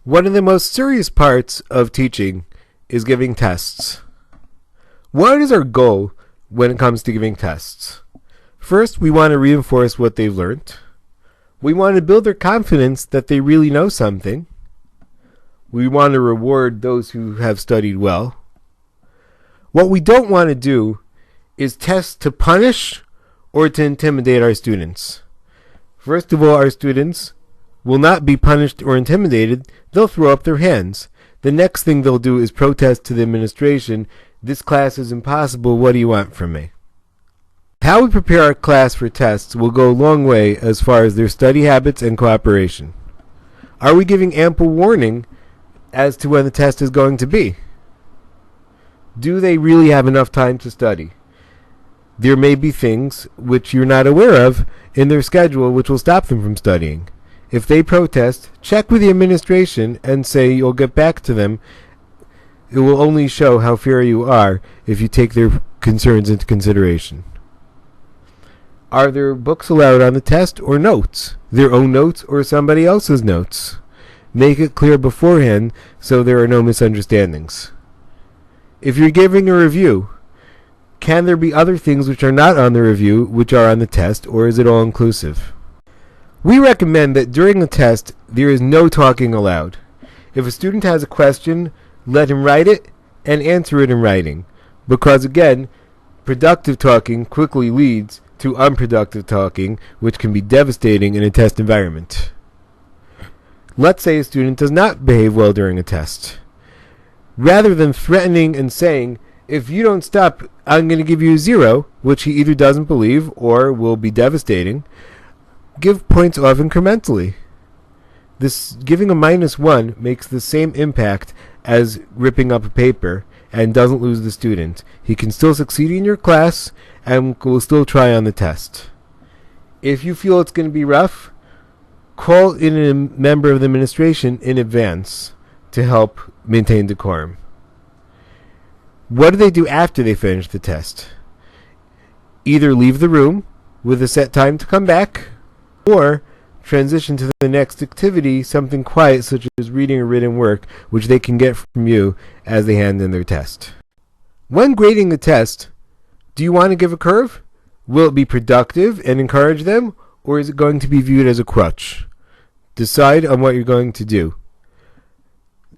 One of the most serious parts of teaching is giving tests. What is our goal when it comes to giving tests? First, we want to reinforce what they've learned. We want to build their confidence that they really know something. We want to reward those who have studied well. What we don't want to do is test to punish or to intimidate our students. First of all, our students will not be punished or intimidated. They'll throw up their hands. The next thing they'll do is protest to the administration. This class is impossible. What do you want from me? How we prepare our class for tests will go a long way as far as their study habits and cooperation. Are we giving ample warning as to when the test is going to be? Do they really have enough time to study? There may be things which you're not aware of in their schedule which will stop them from studying. If they protest, check with the administration and say you'll get back to them. It will only show how fair you are if you take their concerns into consideration. Are there books allowed on the test or notes? Their own notes or somebody else's notes? Make it clear beforehand so there are no misunderstandings. If you're giving a review, can there be other things which are not on the review which are on the test, or is it all inclusive? We recommend that during the test there is no talking allowed. If a student has a question, let him write it and answer it in writing, because again, productive talking quickly leads to unproductive talking, which can be devastating in a test environment. Let's say a student does not behave well during a test. Rather than threatening and saying, if you don't stop, I'm going to give you a 0, which he either doesn't believe or will be devastating, give points off incrementally. This giving a -1 makes the same impact as ripping up a paper and doesn't lose the student. He can still succeed in your class and will still try on the test. If you feel it's going to be rough, call in a member of the administration in advance to help maintain decorum. What do they do after they finish the test? Either leave the room with a set time to come back, or transition to the next activity, something quiet such as reading or written work, which they can get from you as they hand in their test. When grading the test, do you want to give a curve? Will it be productive and encourage them, or is it going to be viewed as a crutch? Decide on what you're going to do.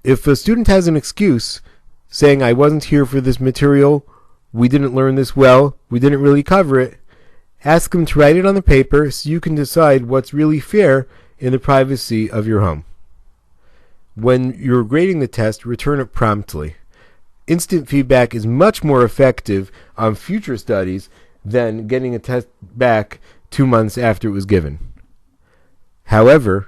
If a student has an excuse, saying, I wasn't here for this material, we didn't learn this well, we didn't really cover it, ask them to write it on the paper so you can decide what's really fair in the privacy of your home. When you're grading the test, return it promptly. Instant feedback is much more effective on future studies than getting a test back 2 months after it was given. However,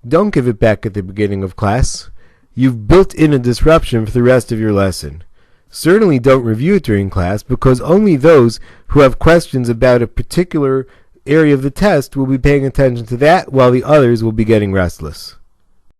don't give it back at the beginning of class. You've built in a disruption for the rest of your lesson. Certainly don't review it during class, because only those who have questions about a particular area of the test will be paying attention to that, while the others will be getting restless.